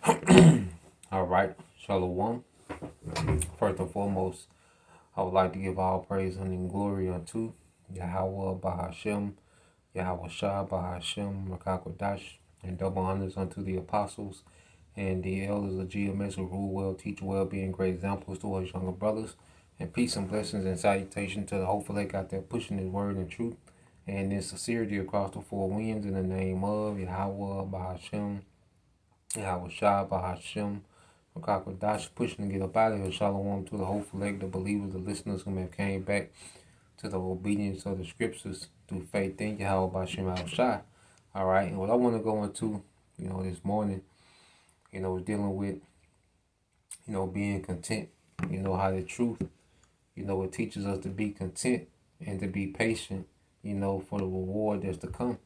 All right, Shalom. First and foremost, I would like to give all praise and glory unto Yahweh Bahashem, Yahweh Shah Bahashem, Rakakwadash, and double honors unto the apostles and the elders of GMS who rule well, teach well, being great examples to us younger brothers. And peace and blessings and salutation to the hopeful they got there pushing his word and truth and in sincerity across the four winds in the name of Yahweh Bahashem, Yahweh Shah Bahashem, Dash pushing to get up out of here. Shalom to the hopeful leg, the believers, the listeners who have came back to the obedience of the scriptures through faith in Yahweh Bashem Al Shai. All right, and what I want to go into, this morning, is dealing with, being content. How the truth, it teaches us to be content and to be patient, for the reward that's to come,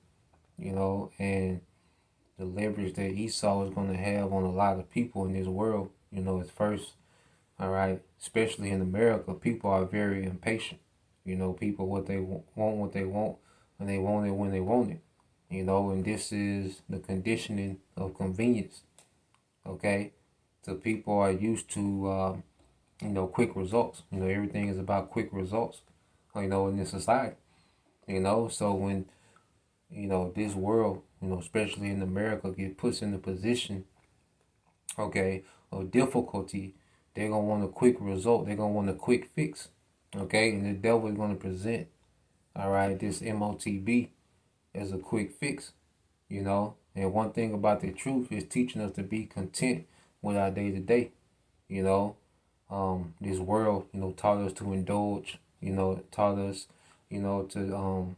and the leverage that Esau is going to have on a lot of people in this world, at first, all right, especially in America, people are very impatient. People what they want, and they want it when they want it, and this is the conditioning of convenience, okay? So people are used to, quick results. Everything is about quick results, in this society, so when this world, especially in America, get puts in a position, okay, of difficulty, they're going to want a quick result. They're going to want a quick fix, okay? And the devil is going to present, all right, this MOTB as a quick fix, And one thing about the truth is teaching us to be content with our day-to-day, This world, taught us to indulge, taught us, to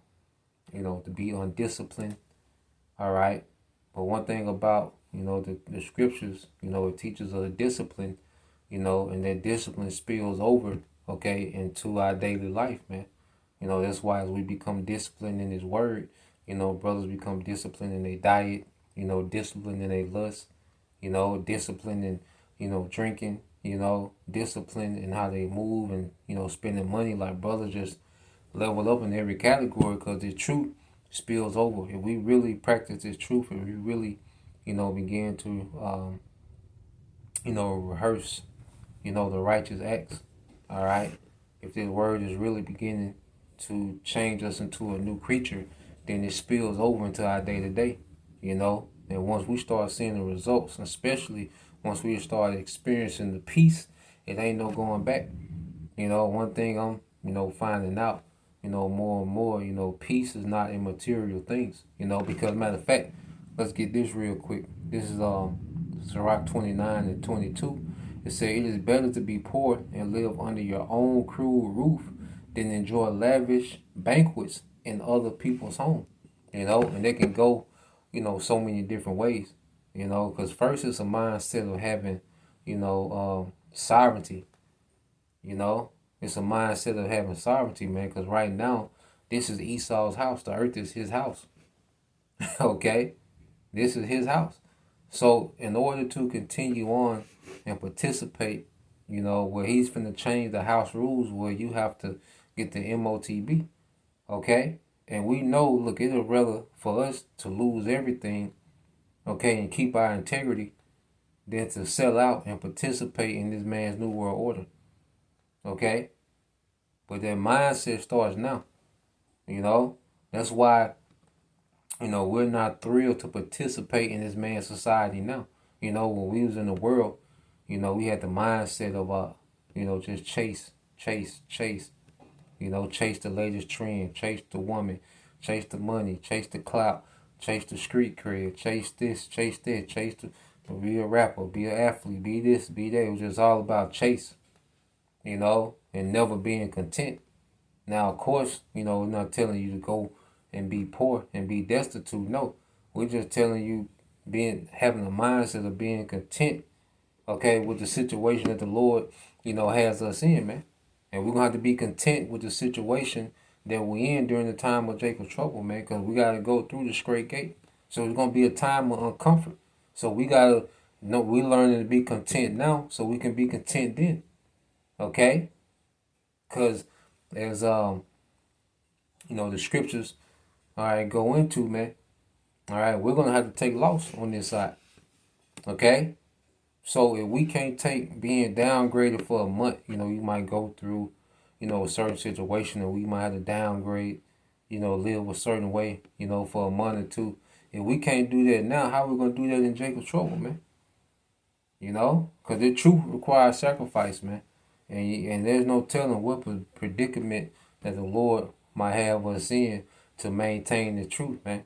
be undisciplined, all right. But one thing about, the scriptures, it teaches us discipline, and that discipline spills over, okay, into our daily life, man. That's why as we become disciplined in his word, brothers become disciplined in their diet, disciplined in their lust, disciplined in, drinking, disciplined in how they move and, spending money. Like brothers just level up in every category because the truth spills over. If we really practice this truth, if we really, begin to, rehearse, the righteous acts, all right? If this word is really beginning to change us into a new creature, then it spills over into our day-to-day, And once we start seeing the results, especially once we start experiencing the peace, it ain't no going back. One thing I'm, finding out, more and more, peace is not in material things, because matter of fact, let's get this real quick. This is Sirach 29 and 22. It says, it is better to be poor and live under your own cruel roof than enjoy lavish banquets in other people's home, and they can go, so many different ways, because first it's a mindset of having, sovereignty, it's a mindset of having sovereignty, man, because right now, this is Esau's house. The earth is his house, okay? This is his house. So in order to continue on and participate, where he's finna change the house rules, where you have to get the MOTB, okay? And we know, look, it's rather for us to lose everything, okay, and keep our integrity than to sell out and participate in this man's new world order, okay? But that mindset starts now, That's why, we're not thrilled to participate in this man's society now. When we was in the world, we had the mindset of, just chase, chase, chase the latest trend, chase the woman, chase the money, chase the clout, chase the street cred, chase this, chase that, chase to be a rapper, be an athlete, be this, be that. It was just all about chase, and never being content. Now, of course, we're not telling you to go and be poor and be destitute. No, we're just telling you having a mindset of being content, okay, with the situation that the Lord, has us in, man. And we're going to have to be content with the situation that we're in during the time of Jacob's trouble, man, because we got to go through the straight gate. So it's going to be a time of uncomfort. So we got to know we're learning to be content now so we can be content then, okay? Because as, the scriptures, all right, go into, man, all right, we're going to have to take loss on this side, okay? So if we can't take being downgraded for a month, you might go through, a certain situation and we might have to downgrade, live a certain way, for a month or two. If we can't do that now, how are we gonna do that in Jacob's trouble, man? Because the truth requires sacrifice, man. And there's no telling what predicament that the Lord might have us in to maintain the truth, man.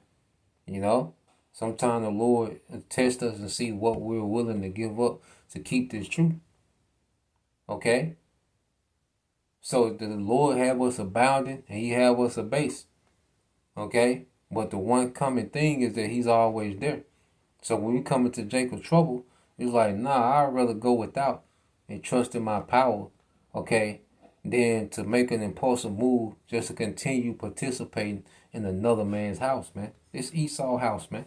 You know? Sometimes the Lord tests us and see what we're willing to give up to keep this truth. Okay? So the Lord have us abounding and he have us abased. Okay? But the one common thing is that he's always there. So when we come into Jacob's trouble, it's like, nah, I'd rather go without and trust in my power, okay, than to make an impulsive move just to continue participating in another man's house, man. It's Esau's house, man.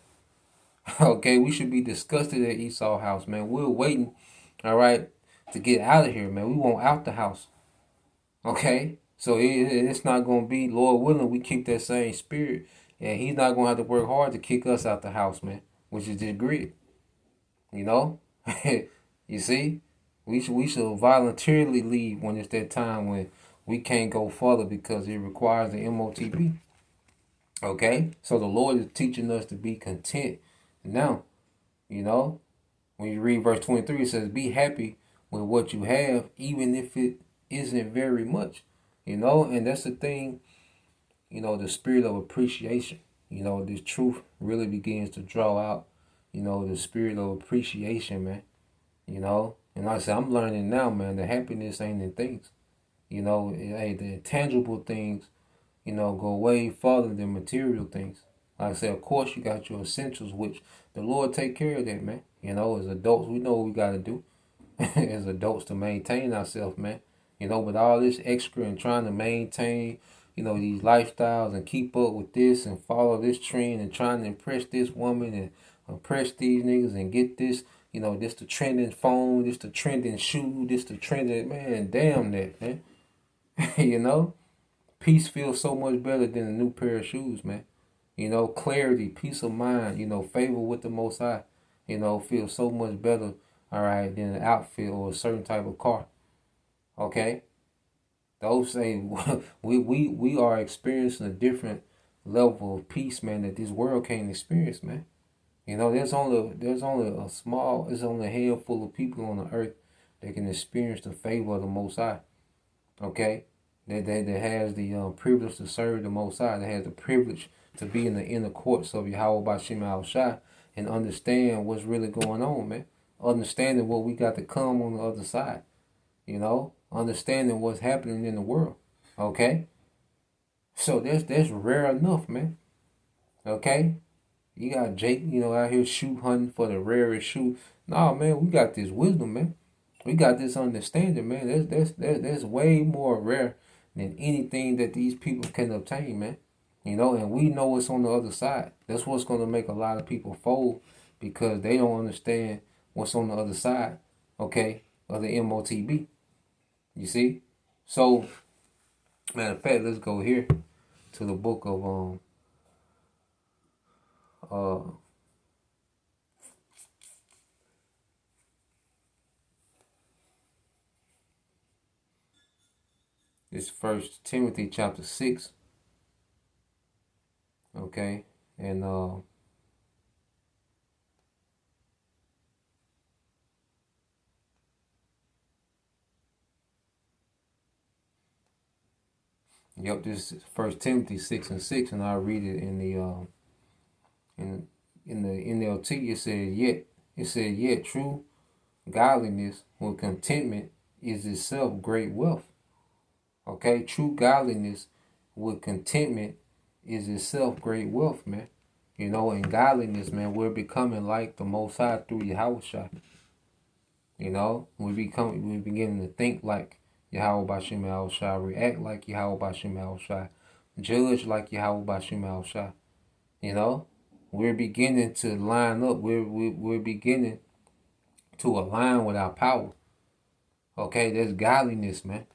Okay, we should be disgusted at Esau's house, man. We're waiting, all right, to get out of here, man. We want out the house, okay? So it's not going to be, Lord willing, we keep that same spirit, and he's not going to have to work hard to kick us out the house, man, which is just greed. You know, you see, we should voluntarily leave when it's that time when we can't go further because it requires the MOTB. Okay, so the Lord is teaching us to be content now. You know, when you read verse 23, it says, "Be happy with what you have, even if it isn't very much." And that's the thing. The spirit of appreciation. This truth really begins to draw out the spirit of appreciation, man. And like I said, I'm learning now, man, the happiness ain't in things. The intangible things, go way farther than material things. Like I said, of course, you got your essentials, which the Lord take care of that, man. As adults, we know what we got to do as adults to maintain ourselves, man. But all this extra and trying to maintain, these lifestyles and keep up with this and follow this trend and trying to impress this woman and impress these niggas and get this, this the trending phone, this the trending shoe, this the trending, man, damn that, man. Peace feels so much better than a new pair of shoes, man. Clarity, peace of mind, favor with the Most High, feels so much better, all right, than an outfit or a certain type of car. Okay? Those say we are experiencing a different level of peace, man, that this world can't experience, man. There's only there's only a handful of people on the earth that can experience the favor of the Most High. Okay? That has the privilege to serve the Most High, that has the privilege to be in the inner courts of Yahweh Bashim Al Shai and understand what's really going on, man. Understanding what we got to come on the other side. Understanding what's happening in the world. Okay? So that's rare enough, man. Okay? You got Jake, out here shoe hunting for the rarest shoe. Nah, man, we got this wisdom, man. We got this understanding, man. That's way more rare than anything that these people can obtain, man. And we know what's on the other side. That's what's going to make a lot of people fold because they don't understand what's on the other side, okay, of the MOTB. You see? So, matter of fact, let's go here to the book of this 1 Timothy chapter 6. Okay, and yep, this is 1 Timothy 6:6, and I'll read it in the in the NLT. It said yet true godliness with contentment is itself great wealth. Okay, true godliness with contentment is itself great wealth, man. In godliness, man, we're becoming like the Most High through Yahweh Shai. We beginning to think like Yahweh Bashim Al Shai, react like Yahweh Bashim Al Shai, judge like Yahweh Bashim Al Shai. We're beginning to line up. We're beginning to align with our power. Okay, that's godliness, man.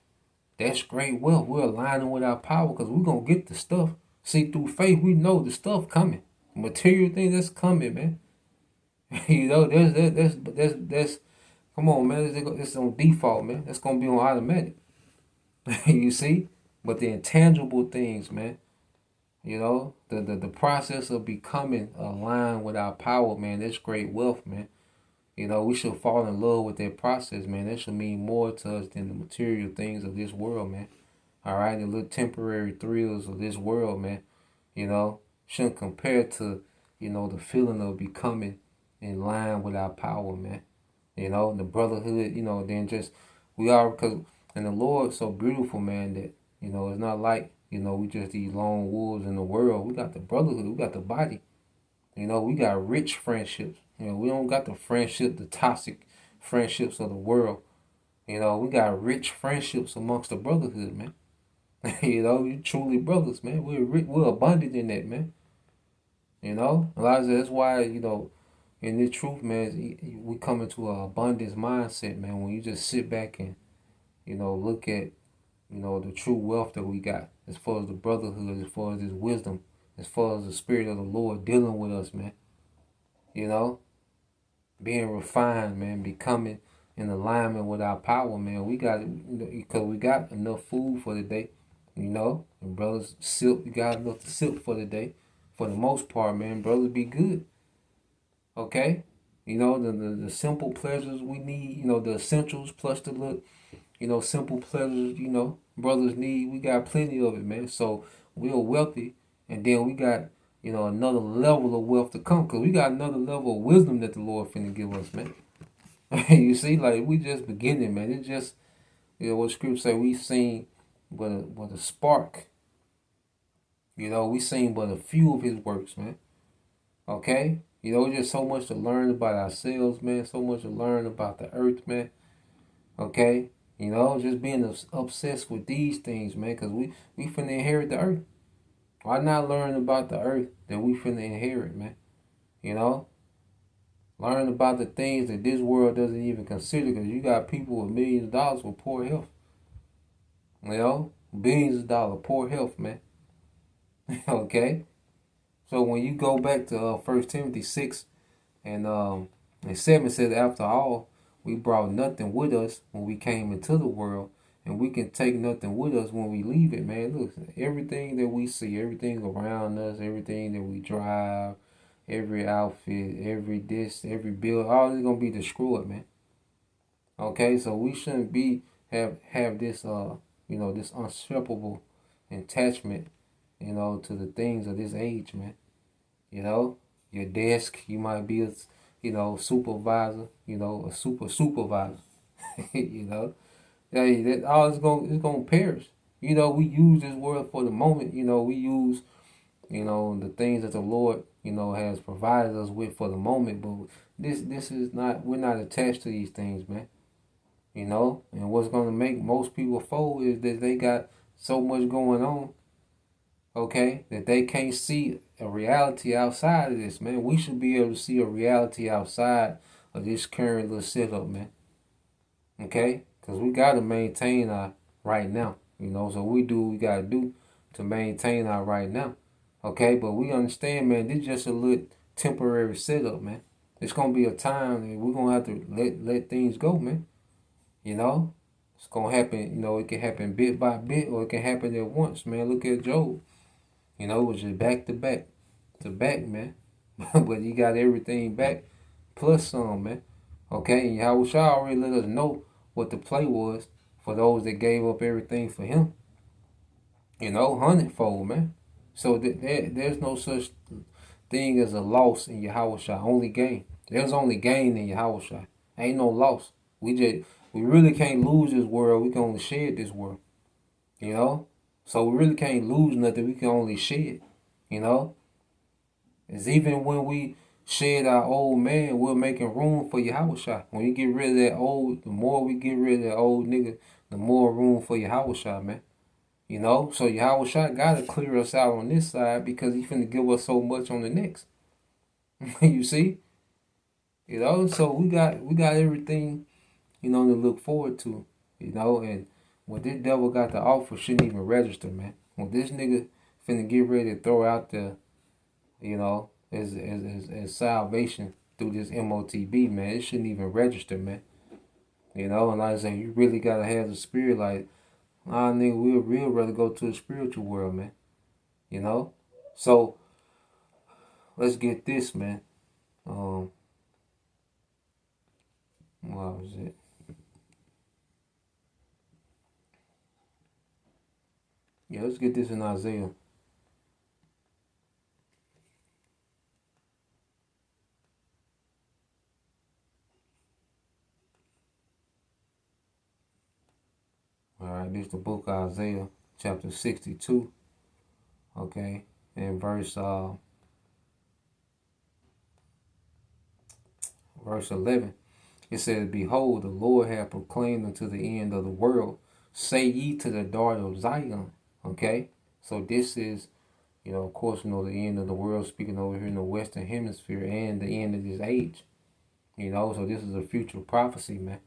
That's great wealth. We're aligning with our power because we're gonna get the stuff. See, through faith, we know the stuff coming. Material thing that's coming, man. That's Come on, man. It's on default, man. It's gonna be on automatic. You see? But the intangible things, man. You know, the process of becoming aligned with our power, man. That's great wealth, man. You know, we should fall in love with that process, man. That should mean more to us than the material things of this world, man. All right, the little temporary thrills of this world, man. You know, shouldn't compare to, the feeling of becoming in line with our power, man. You know, the brotherhood, then just we are because and the Lord so beautiful, man, that it's not like, we just these lone wolves in the world. We got the brotherhood, we got the body. We got rich friendships. We don't got the toxic friendships of the world. We got rich friendships amongst the brotherhood, man. You truly brothers, man. We're abundant in that, man. A lot of that's why, in this truth, man, we come into an abundance mindset, man. When you just sit back and, look at, the true wealth that we got, as far as the brotherhood, as far as this wisdom, as far as the spirit of the Lord dealing with us, man. You know, being refined, man, becoming in alignment with our power, man. We got it because we got enough food for the day. And brothers sip, we got enough to sip for the day. For the most part, man, brothers be good. Okay? The simple pleasures we need, the essentials plus the look, simple pleasures, brothers need. We got plenty of it, man. So we're wealthy, and then we got, another level of wealth to come, because we got another level of wisdom that the Lord finna give us, man. You see, like, we just beginning, man. It just, what scripture say, we seen but a spark. We seen but a few of his works, man. Okay? Just so much to learn about ourselves, man. So much to learn about the earth, man. Okay? Just being obsessed with these things, man. Because we finna inherit the earth. Why not learn about the earth that we finna inherit, man? Learn about the things that this world doesn't even consider. Because you got people with millions of dollars with poor health. Billions of dollars, poor health, man. Okay? So when you go back to 1 Timothy 6 and 7, it says, after all, we brought nothing with us when we came into the world, and we can take nothing with us when we leave it, man. Look, everything that we see, everything around us, everything that we drive, every outfit, every bill, all is going to be destroyed, man. Okay, so we shouldn't have this, this unseparable attachment, to the things of this age, man. Your desk, you might be a, supervisor, a supervisor. Hey, that all it's gonna perish. We use this world for the moment. We use, the things that the Lord, has provided us with for the moment. But this is not. We're not attached to these things, man. And what's gonna make most people fold is that they got so much going on. Okay, that they can't see a reality outside of this, man. We should be able to see a reality outside of this current little setup, man. Okay, because we got to maintain our right now, so we do what we got to do to maintain our right now. Okay, but we understand, man, this is just a little temporary setup, man. It's going to be a time that we're going to have to let things go, man. It's going to happen, it can happen bit by bit, or it can happen at once, man. Look at Job. It was just back to back, man. But he got everything back, plus some, man. Okay, and Yahweh already let us know what the play was for those that gave up everything for him. Hundredfold, man. So there's no such thing as a loss in Yahweh, only gain. There's only gain in Yahweh. Ain't no loss. We really can't lose this world. We can only shed this world. So we really can't lose nothing. We can only shed. It's even when we shed our old man, we're making room for Yahweh. When you get rid of that old, the more we get rid of that old nigga, the more room for Yahweh, man. So Yahweh gotta clear us out on this side, because he finna give us so much on the next. You see? So we got everything, to look forward to, and what this devil got to offer shouldn't even register, man. What this nigga finna get ready to throw out there, as salvation through this MOTB, man, it shouldn't even register, man. You know, and like I say, you really gotta have the spirit. Like, nah, nigga, we'll real rather go to the spiritual world, man. You know, so let's get this, man. Um, what was it? Yeah, let's get this in Isaiah. All right, this is the book of Isaiah, chapter 62. Okay, and verse 11. It says, "Behold, the Lord hath proclaimed unto the end of the world. Say ye to the daughter of Zion." Okay, so this is, of course, the end of the world, speaking over here in the Western Hemisphere, and the end of this age. So this is a future prophecy, man.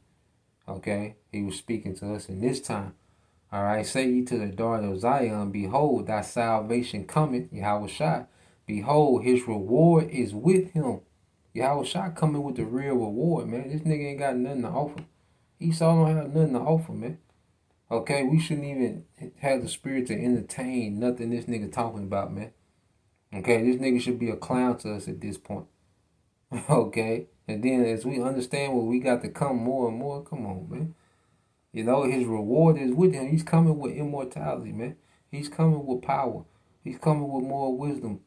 Okay, he was speaking to us in this time. All right, say ye to the daughter of Zion, behold, thy salvation cometh, Yahweh Shai. Behold, his reward is with him. Yahweh Shai coming with the real reward, man. This nigga ain't got nothing to offer. Esau don't have nothing to offer, man. Okay, we shouldn't even have the spirit to entertain nothing this nigga talking about, man. Okay, this nigga should be a clown to us at this point. Okay, and then as we understand what we got to come more and more, come on, man. His reward is with him. He's coming with immortality, man. He's coming with power. He's coming with more wisdom.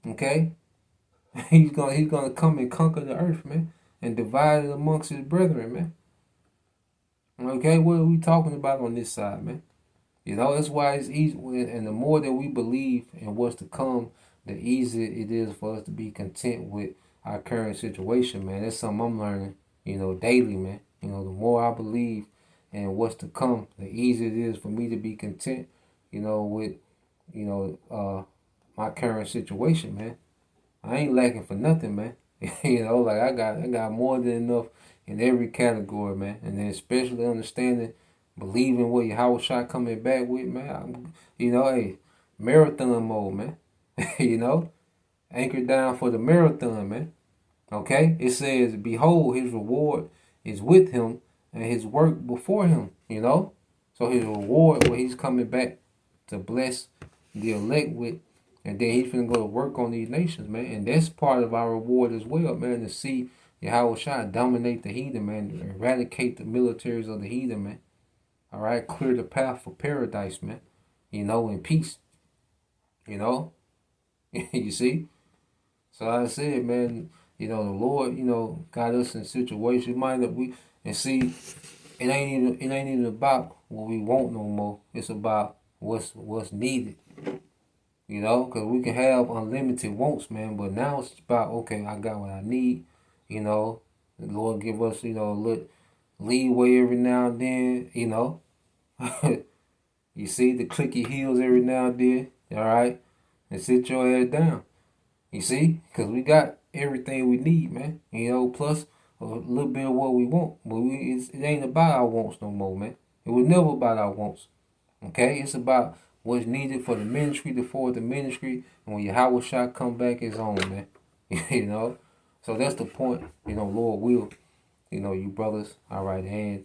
Okay? He's gonna come and conquer the earth, man, and divide it amongst his brethren, man. Okay, what are we talking about on this side, man? That's why it's easy, and the more that we believe in what's to come, the easier it is for us to be content with our current situation, man. That's something I'm learning, daily, man. The more I believe in what's to come, the easier it is for me to be content, with, my current situation, man. I ain't lacking for nothing, man. Like I got more than enough in every category, man. And then especially understanding, believing what Yahweh Shai coming back with, man. Hey, marathon mode, man. Anchor down for the marathon, man. Okay? It says, behold, his reward is with him and his work before him. So his reward, what he's coming back to bless the elect with, and then he's finna go to work on these nations, man. And that's part of our reward as well, man, to see Yahweh Shai dominate the heathen, man, eradicate the militaries of the heathen, man. All right, clear the path for paradise, man. And peace. You see? So like I said, man, the Lord, got us in situations, mind that we and see it ain't even about what we want no more. It's about what's needed. Because we can have unlimited wants, man, but now it's about, okay, I got what I need. The Lord give us, a little leeway every now and then. You see, the click your heels every now and then, all right, and sit your ass down. You see, because we got everything we need, man. Plus a little bit of what we want, but it ain't about our wants no more, man. It was never about our wants. Okay, it's about what's needed for the ministry, to forward the ministry, and when Yahweh Shai come back, it's on, man. So that's the point. Lord will, you brothers, all right, and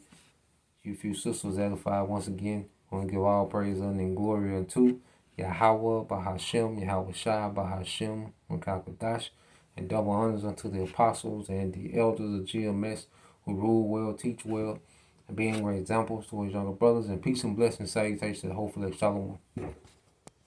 you few sisters edified once again. I want to give all praise and glory unto Yahweh, Bahashem, Yahweh Shai, Bahashem, Makakodash, and double honors unto the apostles and the elders of GMS who rule well, teach well, and being great examples to his younger brothers, and peace and blessings, salutations to the whole flesh. Shalom.